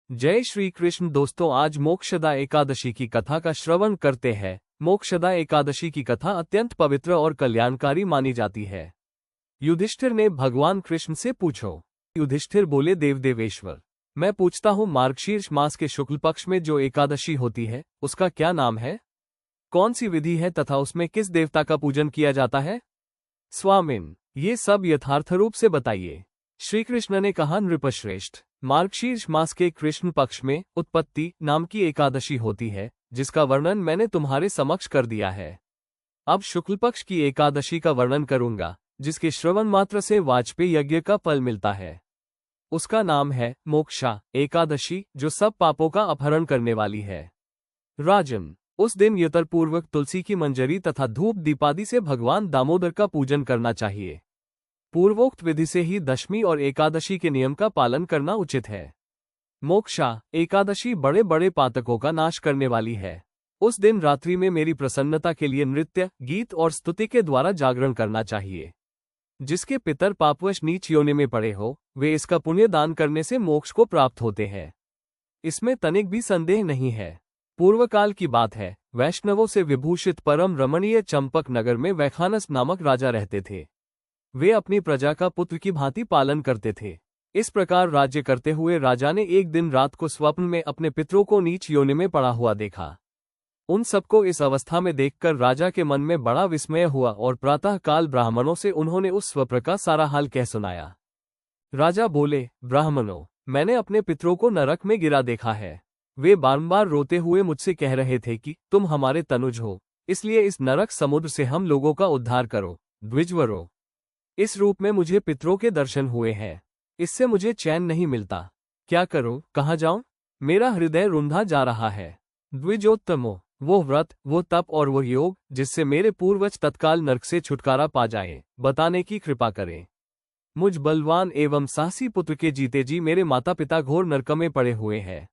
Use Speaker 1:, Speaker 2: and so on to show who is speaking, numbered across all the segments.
Speaker 1: जय श्री कृष्ण दोस्तों, आज मोक्षदा एकादशी की कथा का श्रवण करते हैं। मोक्षदा एकादशी की कथा अत्यंत पवित्र और कल्याणकारी मानी जाती है। युधिष्ठिर ने भगवान कृष्ण से पूछो। युधिष्ठिर बोले, देवदेवेश्वर, मैं पूछता हूँ, मार्गशीर्ष मास के शुक्ल पक्ष में जो एकादशी होती है उसका क्या नाम है? कौन सी विधि है तथा उसमें किस देवता का पूजन किया जाता है? स्वामिन, ये सब यथार्थ रूप से बताइए। श्री कृष्ण ने कहा, नृपश्रेष्ठ, मार्गशीर्ष मास के कृष्ण पक्ष में उत्पत्ति नाम की एकादशी होती है, जिसका वर्णन मैंने तुम्हारे समक्ष कर दिया है। अब शुक्ल पक्ष की एकादशी का वर्णन करूंगा, जिसके श्रवण मात्र से वाजपेय यज्ञ का फल मिलता है। उसका नाम है मोक्षा एकादशी, जो सब पापों का अपहरण करने वाली है। राजन, उस दिन यतरपूर्वक तुलसी की मंजरी तथा धूप दीपादि से भगवान दामोदर का पूजन करना चाहिए। पूर्वोक्त विधि से ही दशमी और एकादशी के नियम का पालन करना उचित है। मोक्षा एकादशी बड़े बड़े पातकों का नाश करने वाली है। उस दिन रात्रि में मेरी प्रसन्नता के लिए नृत्य, गीत और स्तुति के द्वारा जागरण करना चाहिए। जिसके पितर पापवश नीच योनि में पड़े हो, वे इसका पुण्य दान करने से मोक्ष को प्राप्त होते हैं। इसमें तनिक भी संदेह नहीं है। पूर्वकाल की बात है, वैष्णवों से विभूषित परम रमणीय चंपक नगर में वैखानस नामक राजा रहते थे। वे अपनी प्रजा का पुत्र की भांति पालन करते थे। इस प्रकार राज्य करते हुए राजा ने एक दिन रात को स्वप्न में अपने पितरों को नीच योनि में पड़ा हुआ देखा। उन सबको इस अवस्था में देखकर राजा के मन में बड़ा विस्मय हुआ और प्रातः काल ब्राह्मणों से उन्होंने उस स्वप्न का सारा हाल कह सुनाया। राजा बोले, ब्राह्मणों, मैंने अपने पितरों को नरक में गिरा देखा है। वे बारंबार रोते हुए मुझसे कह रहे थे कि तुम हमारे तनुज हो, इसलिए इस नरक समुद्र से हम लोगों का उद्धार करो। द्विजवरों, इस रूप में मुझे पितरों के दर्शन हुए हैं। इससे मुझे चैन नहीं मिलता। क्या करूं, कहाँ जाऊं? मेरा हृदय रुंधा जा रहा है। द्विजोत्तमो, वो व्रत, वो तप और वो योग जिससे मेरे पूर्वज तत्काल नरक से छुटकारा पा जाए, बताने की कृपा करें। मुझ बलवान एवं साहसी पुत्र के जीते जी मेरे माता पिता घोर नरक में पड़े हुए हैं।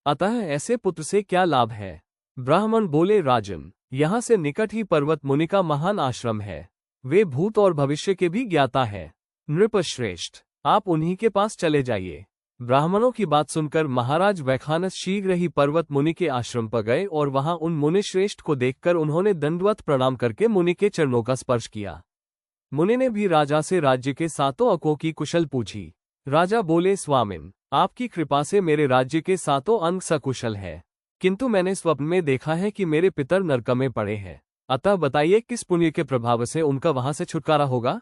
Speaker 1: अतः ऐसे पुत्र से क्या लाभ है? ब्राह्मण बोले, राजन, यहाँ से निकट ही पर्वत मुनि का महान आश्रम है। वे भूत और भविष्य के भी ज्ञाता है। नृपश्रेष्ठ, आप उन्हीं के पास चले जाइए। ब्राह्मणों की बात सुनकर महाराज वैखानस शीघ्र ही पर्वत मुनि के आश्रम पर गए और वहां उन मुनिश्रेष्ठ को देखकर उन्होंने दंडवत प्रणाम करके मुनि के चरणों का स्पर्श किया। मुनि ने भी राजा से राज्य के सातों अंगों की कुशल पूछी। राजा बोले, स्वामिन, आपकी कृपा से मेरे राज्य के सातों अंग सकुशल है, किंतु मैंने स्वप्न में देखा है कि मेरे पितर नरक में पड़े हैं। अतः बताइए, किस पुण्य के प्रभाव से उनका वहां से छुटकारा होगा?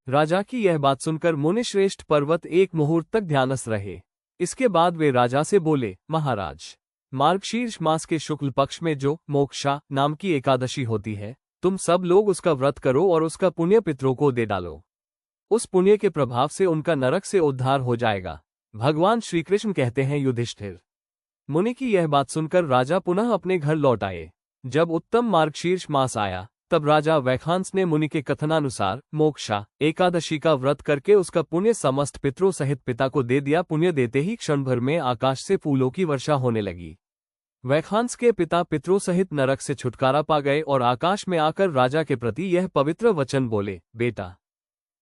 Speaker 1: राजा की यह बात सुनकर मुनिश्रेष्ठ पर्वत एक मुहूर्त तक ध्यानस्थ रहे। इसके बाद वे राजा से बोले, महाराज, मार्गशीर्ष मास के शुक्ल पक्ष में जो मोक्षा नाम की एकादशी होती है, तुम सब लोग उसका व्रत करो और उसका पुण्य पितरों को दे डालो। उस पुण्य के प्रभाव से उनका नरक से उद्धार हो जाएगा। भगवान श्री कृष्ण कहते हैं, युधिष्ठिर। मुनि की यह बात सुनकर राजा पुनः अपने घर लौट आए। जब उत्तम मार्गशीर्ष मास आया, तब राजा वैखानस ने मुनि के कथनानुसार मोक्षा एकादशी का व्रत करके उसका पुण्य समस्त पितरों सहित पिता को दे दिया। पुण्य देते ही क्षण भर में आकाश से फूलों की वर्षा होने लगी। वैखानस के पिता पितरों सहित नरक से छुटकारा पा गए और आकाश में आकर राजा के प्रति यह पवित्र वचन बोले, बेटा,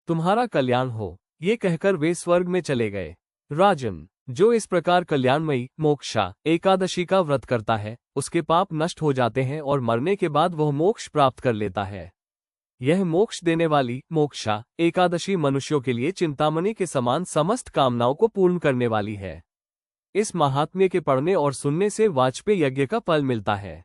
Speaker 1: तुम्हारा कल्याण हो। ये कहकर वे स्वर्ग में चले गए। राजन, जो इस प्रकार कल्याणमयी मोक्षा एकादशी का व्रत करता है, उसके पाप नष्ट हो जाते हैं और मरने के बाद वह मोक्ष प्राप्त कर लेता है। यह मोक्ष देने वाली मोक्षा एकादशी मनुष्यों के लिए चिंतामणि के समान समस्त कामनाओं को पूर्ण करने वाली है। इस महात्म्य के पढ़ने और सुनने से वाजपेय यज्ञ का फल मिलता है।